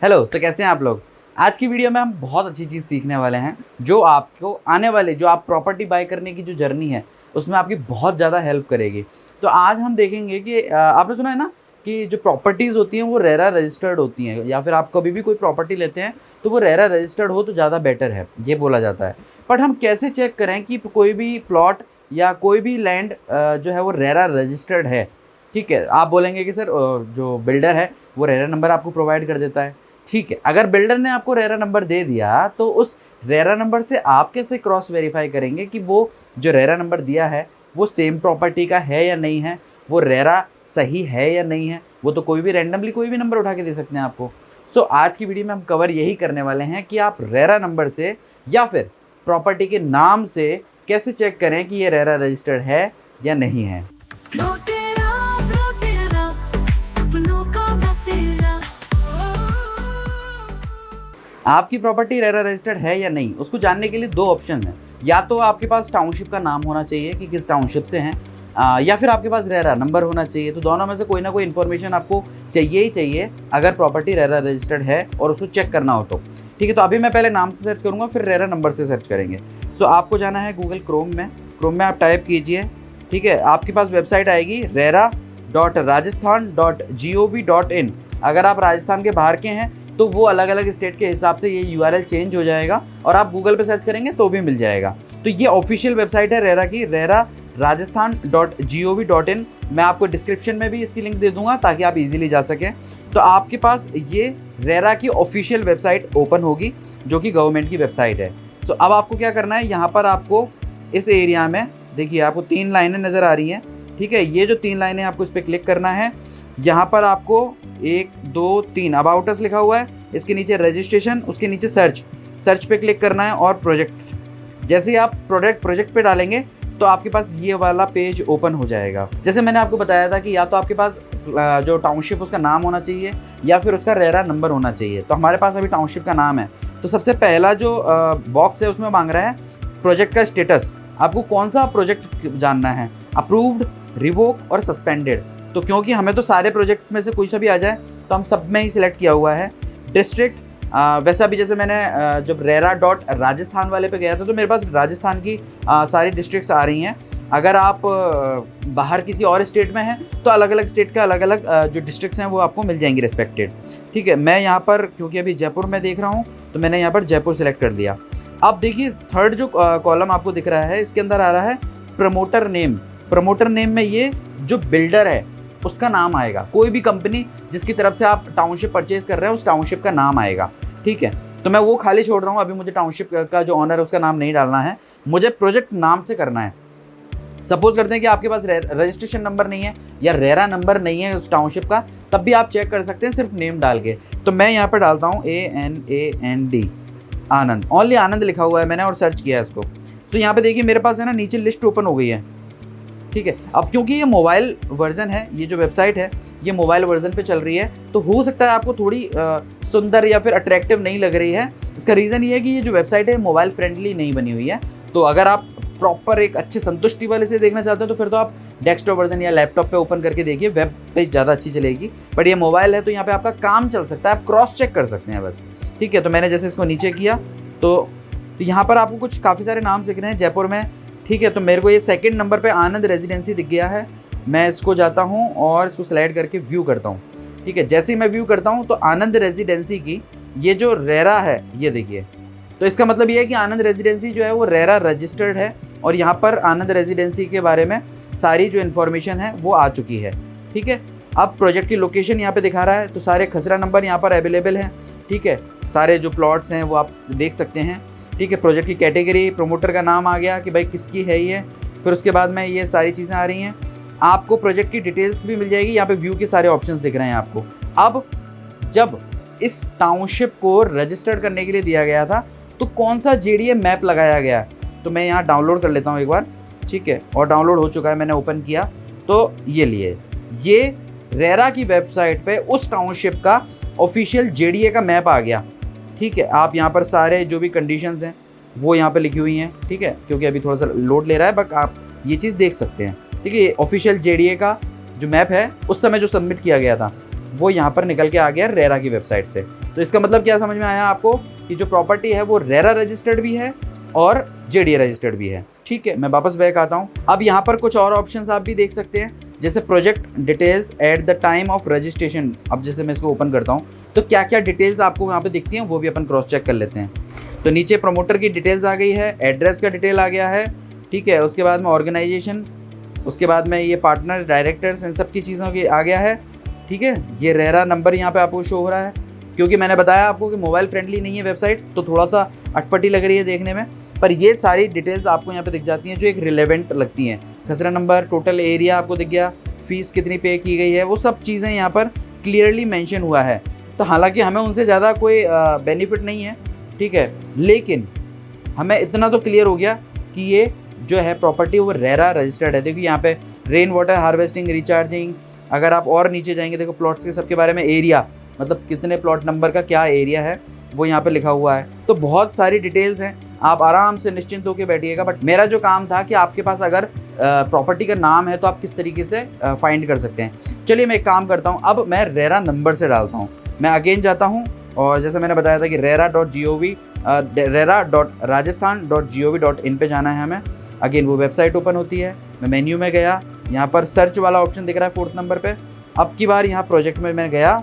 Hello, सो कैसे हैं आप लोग। आज की वीडियो में हम बहुत अच्छी चीज़ सीखने वाले हैं जो आपको आने वाले जो आप प्रॉपर्टी बाय करने की जो जर्नी है उसमें आपकी बहुत ज़्यादा हेल्प करेगी। तो आज हम देखेंगे कि आपने सुना है ना कि जो प्रॉपर्टीज़ होती हैं वो रेरा रजिस्टर्ड होती हैं, या फिर आप कभी भी कोई प्रॉपर्टी लेते हैं तो वो रेरा रजिस्टर्ड हो तो ज़्यादा बेटर है, ये बोला जाता है। बट हम कैसे चेक करें कि कोई भी प्लॉट या कोई भी लैंड जो है वो रेरा रजिस्टर्ड है। ठीक है, आप बोलेंगे कि सर जो बिल्डर है वो रेरा नंबर आपको प्रोवाइड कर देता है। ठीक है, अगर बिल्डर ने आपको रेरा नंबर दे दिया तो उस रेरा नंबर से आप कैसे क्रॉस वेरीफाई करेंगे कि वो जो रेरा नंबर दिया है वो सेम प्रॉपर्टी का है या नहीं है, वो रेरा सही है या नहीं है। वो तो कोई भी रैंडमली कोई भी नंबर उठा के दे सकते हैं आपको। सो आज की वीडियो में हम कवर यही करने वाले हैं कि आप रेरा नंबर से या फिर प्रॉपर्टी के नाम से कैसे चेक करें कि ये रेरा रजिस्टर्ड है या नहीं है। आपकी प्रॉपर्टी रेरा रजिस्टर्ड है या नहीं, उसको जानने के लिए दो ऑप्शन हैं। या तो आपके पास टाउनशिप का नाम होना चाहिए कि किस टाउनशिप से हैं, या फिर आपके पास रेरा नंबर होना चाहिए। तो दोनों में से कोई ना कोई इन्फॉर्मेशन आपको चाहिए ही चाहिए अगर प्रॉपर्टी रेरा रजिस्टर्ड है और उसको चेक करना हो तो। ठीक है, तो अभी मैं पहले नाम से सर्च करूँगा, फिर रेरा नंबर से सर्च करेंगे। सो आपको जाना है गूगल क्रोम में आप टाइप कीजिए। ठीक है, आपके पास वेबसाइट आएगी rera.rajasthan.gov.in। अगर आप राजस्थान के बाहर के हैं तो वो अलग अलग स्टेट के हिसाब से ये URL चेंज हो जाएगा, और आप गूगल पे सर्च करेंगे तो भी मिल जाएगा। तो ये ऑफिशियल वेबसाइट है रेरा की, rera.rajasthan.gov.in। मैं आपको डिस्क्रिप्शन में भी इसकी लिंक दे दूंगा ताकि आप इजीली जा सकें। तो आपके पास ये रेरा की ऑफिशियल वेबसाइट ओपन होगी जो कि गवर्नमेंट की वेबसाइट है। तो अब आपको क्या करना है, यहाँ पर आपको इस एरिया में देखिए आपको 3 लाइनें नज़र आ रही हैं। ठीक है, ये जो 3 लाइनें आपको इस पर क्लिक करना है। यहाँ पर आपको 1 2 3 अबाउट अस लिखा हुआ है, इसके नीचे रजिस्ट्रेशन, उसके नीचे सर्च पे क्लिक करना है और प्रोजेक्ट। जैसे ही आप प्रोजेक्ट पे डालेंगे तो आपके पास ये वाला पेज ओपन हो जाएगा। जैसे मैंने आपको बताया था कि या तो आपके पास जो टाउनशिप उसका नाम होना चाहिए या फिर उसका रेरा नंबर होना चाहिए। तो हमारे पास अभी टाउनशिप का नाम है, तो सबसे पहला जो बॉक्स है उसमें मांग रहा है प्रोजेक्ट का स्टेटस। आपको कौन सा प्रोजेक्ट जानना है, अप्रूव्ड, रिवोक और सस्पेंडेड। तो क्योंकि हमें तो सारे प्रोजेक्ट में से कोई सा भी आ जाए तो हम सब में ही सिलेक्ट किया हुआ है। डिस्ट्रिक्ट वैसा भी, जैसे मैंने जब rera.rajasthan वाले पे गया था तो मेरे पास राजस्थान की सारी डिस्ट्रिक्ट्स आ रही हैं। अगर आप बाहर किसी और स्टेट में हैं तो अलग अलग स्टेट के अलग अलग जो डिस्ट्रिक्ट्स हैं वो आपको मिल जाएंगी रिस्पेक्टेड। ठीक है, मैं यहाँ पर क्योंकि अभी जयपुर में देख रहा हूँ तो मैंने यहाँ पर जयपुर सेलेक्ट कर दिया। अब देखिए थर्ड जो कॉलम आपको दिख रहा है इसके अंदर आ रहा है प्रमोटर नेम। प्रमोटर नेम में ये जो बिल्डर है उसका नाम आएगा। कोई भी कंपनी जिसकी तरफ से आप टाउनशिप परचेज कर रहे हैं उस टाउनशिप का नाम आएगा। ठीक है, तो मैं वो खाली छोड़ रहा हूँ, अभी मुझे टाउनशिप का जो ऑनर है उसका नाम नहीं डालना है, मुझे प्रोजेक्ट नाम से करना है। सपोज करते हैं कि आपके पास रजिस्ट्रेशन नंबर नहीं है या रेरा नंबर नहीं है उस टाउनशिप का, तब भी आप चेक कर सकते हैं सिर्फ नेम डाल के। तो मैं यहाँ पर डालता हूँ ANAND, आनंद, ओनली आनंद लिखा हुआ है मैंने और सर्च किया है इसको। तो यहाँ पे देखिए मेरे पास है ना नीचे लिस्ट ओपन हो गई है। ठीक है, अब क्योंकि ये मोबाइल वर्जन है, ये जो वेबसाइट है ये मोबाइल वर्जन पे चल रही है, तो हो सकता है आपको थोड़ी सुंदर या फिर अट्रैक्टिव नहीं लग रही है। इसका रीज़न ये है कि ये जो वेबसाइट है मोबाइल फ्रेंडली नहीं बनी हुई है। तो अगर आप प्रॉपर एक अच्छे संतुष्टि वाले से देखना चाहते हो तो फिर तो आप डेस्कटॉप वर्जन या लैपटॉप पे ओपन करके देखिए, वेब पेज ज़्यादा अच्छी चलेगी। बट ये मोबाइल है तो यहाँ पे आपका काम चल सकता है, आप क्रॉस चेक कर सकते हैं बस। ठीक है, तो मैंने जैसे इसको नीचे किया तो यहाँ पर आपको कुछ काफ़ी सारे नाम दिख रहे हैं जयपुर में। ठीक है, तो मेरे को ये सेकंड नंबर पे आनंद रेजिडेंसी दिख गया है। मैं इसको जाता हूँ और इसको स्लाइड करके व्यू करता हूँ। ठीक है, जैसे ही मैं व्यू करता हूँ तो आनंद रेजिडेंसी की ये जो रेरा है ये देखिए, तो इसका मतलब ये है कि आनंद रेजिडेंसी जो है वो रेरा रजिस्टर्ड है और यहाँ पर आनंद रेजिडेंसी के बारे में सारी जो इन्फॉर्मेशन है वो आ चुकी है। ठीक है, अब प्रोजेक्ट की लोकेशन यहाँ पर दिखा रहा है, तो सारे खसरा नंबर यहाँ पर अवेलेबल हैं। ठीक है, सारे जो प्लॉट्स हैं वो आप देख सकते हैं। ठीक है, प्रोजेक्ट की कैटेगरी, प्रमोटर का नाम आ गया कि भाई किसकी है ये, फिर उसके बाद में ये सारी चीज़ें आ रही हैं। आपको प्रोजेक्ट की डिटेल्स भी मिल जाएगी, यहाँ पे व्यू के सारे ऑप्शंस दिख रहे हैं आपको। अब जब इस टाउनशिप को रजिस्टर्ड करने के लिए दिया गया था तो कौन सा JDA मैप लगाया गया, तो मैं यहाँ डाउनलोड कर लेता हूँ एक बार। ठीक है, और डाउनलोड हो चुका है, मैंने ओपन किया तो ये लिए ये रेरा की वेबसाइट पर उस टाउनशिप का ऑफिशियल JDA का मैप आ गया। ठीक है, आप यहाँ पर सारे जो भी कंडीशंस हैं वो यहाँ पे लिखी हुई हैं। ठीक है, क्योंकि अभी थोड़ा सा लोड ले रहा है, बट आप ये चीज़ देख सकते हैं। ठीक है, ये ऑफिशियल JDA का जो मैप है उस समय जो सबमिट किया गया था वो यहाँ पर निकल के आ गया रेरा की वेबसाइट से। तो इसका मतलब क्या समझ में आया आपको कि जो प्रॉपर्टी है वो रेरा रजिस्टर्ड भी है और जेडीए रजिस्टर्ड भी है। ठीक है, मैं वापस बैक आता हूँ। अब यहाँ पर कुछ और ऑप्शंस आप भी देख सकते हैं, जैसे project details at the time of registration. अब जैसे मैं इसको ओपन करता हूँ तो क्या क्या डिटेल्स आपको यहाँ पे दिखती हैं वो भी अपन क्रॉस चेक कर लेते हैं। तो नीचे प्रमोटर की डिटेल्स आ गई है, एड्रेस का डिटेल आ गया है, ठीक है, उसके बाद में ऑर्गेनाइजेशन, उसके बाद में ये पार्टनर डायरेक्टर्स इन सब की चीज़ों की आ गया है। ठीक है, ये रेरा नंबर यहाँ पे आपको शो हो रहा है, क्योंकि मैंने बताया आपको कि मोबाइल फ्रेंडली नहीं है वेबसाइट, तो थोड़ा सा अटपटी लग रही है देखने में, पर ये सारी डिटेल्स आपको यहाँ पे दिख जाती हैं जो एक रिलेवेंट लगती हैं। खसरा नंबर, टोटल एरिया आपको दिख गया, फीस कितनी पे की गई है, वो सब चीज़ें यहाँ पर क्लियरली मेंशन हुआ है। तो हालांकि हमें उनसे ज़्यादा कोई बेनिफिट नहीं है, ठीक है, लेकिन हमें इतना तो क्लियर हो गया कि ये जो है प्रॉपर्टी वो रेरा रजिस्टर्ड है। देखिए यहाँ पे रेन वाटर हार्वेस्टिंग, रिचार्जिंग, अगर आप और नीचे जाएंगे देखो प्लॉट्स के सबके बारे में, एरिया मतलब कितने प्लॉट नंबर का क्या एरिया है वो यहाँ पे लिखा हुआ है। तो बहुत सारी डिटेल्स हैं, आप आराम से निश्चिंत होकर बैठिएगा। बट मेरा जो काम था कि आपके पास अगर प्रॉपर्टी का नाम है तो आप किस तरीके से फाइंड कर सकते हैं। चलिए मैं एक काम करता हूँ, अब मैं रेरा नंबर से डालता हूँ। मैं अगेन जाता हूँ और जैसे मैंने बताया था कि रेरा.rajasthan.gov.in पे जाना है हमें। अगेन वो वेबसाइट ओपन होती है, मैं मेन्यू में गया, यहाँ पर सर्च वाला ऑप्शन दिख रहा है 4th नंबर पे। अब की बार यहाँ प्रोजेक्ट में मैं गया,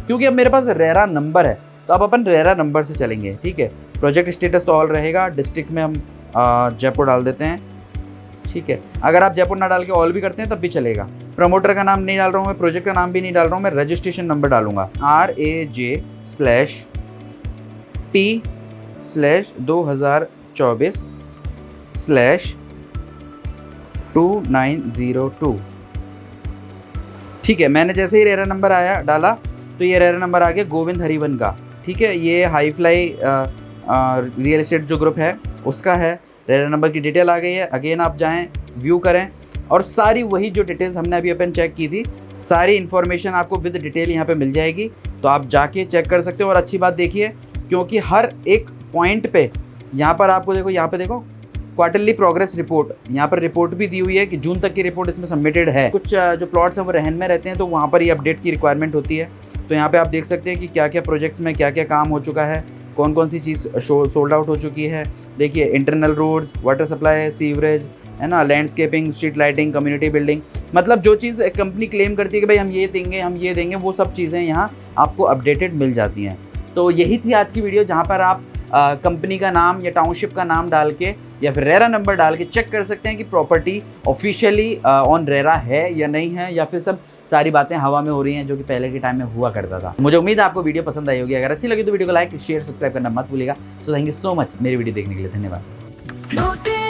क्योंकि अब मेरे पास रेरा नंबर है तो अब अपन रेरा नंबर से चलेंगे। ठीक है, प्रोजेक्ट स्टेटस तो ऑल रहेगा, डिस्ट्रिक्ट में हम जयपुर डाल देते हैं। ठीक है, अगर आप जयपुर ना डाल के ऑल भी करते हैं तब भी चलेगा। प्रमोटर का नाम नहीं डाल रहा हूँ मैं, प्रोजेक्ट का नाम भी नहीं डाल रहा हूँ मैं, रजिस्ट्रेशन नंबर डालूंगा RAJ/T/2024/2902। ठीक है, मैंने जैसे ही रेरा नंबर आया डाला तो ये रेरा नंबर आ गया गोविंद हरिवन का। ठीक है, ये हाई फ्लाई रियल एस्टेट जो ग्रुप है उसका है। रेरा नंबर की डिटेल आ गई है। अगेन आप जाएं, व्यू करें और सारी वही जो डिटेल्स हमने अभी अपन चेक की थी, सारी इन्फॉर्मेशन आपको विद डिटेल यहाँ पे मिल जाएगी, तो आप जाके चेक कर सकते हो। और अच्छी बात देखिए, क्योंकि हर एक पॉइंट पे यहाँ पर आपको देखो, यहाँ पे देखो क्वार्टरली प्रोग्रेस रिपोर्ट, यहाँ पर रिपोर्ट भी दी हुई है कि जून तक की रिपोर्ट इसमें सबमिटेड है। कुछ जो प्लॉट्स हैं वो रहन में रहते हैं तो वहाँ पर ये अपडेट की रिक्वायरमेंट होती है। तो यहाँ पे आप देख सकते हैं कि क्या क्या प्रोजेक्ट्स में क्या क्या काम हो चुका है, कौन कौन सी चीज़ सोल्ड आउट हो चुकी है। देखिए internal roads, water supply, sewerage, है ना, landscaping, street lighting, community building, मतलब जो चीज़ एक कंपनी क्लेम करती है कि भाई हम ये देंगे, हम ये देंगे, वो सब चीज़ें यहाँ आपको अपडेटेड मिल जाती हैं। तो यही थी आज की वीडियो, जहाँ पर आप कंपनी का नाम या टाउनशिप का नाम डाल के या फिर रेरा नंबर डाल के चेक कर सकते हैं कि प्रॉपर्टी ऑफिशियली ऑन रेरा है या नहीं है, या फिर सब सारी बातें हवा में हो रही हैं जो कि पहले के टाइम में हुआ करता था। मुझे उम्मीद है आपको वीडियो पसंद आई होगी। अगर अच्छी लगी तो वीडियो को लाइक, शेयर, सब्सक्राइब करना मत भूलिएगा। So thank you so much मेरी वीडियो देखने के लिए, धन्यवाद।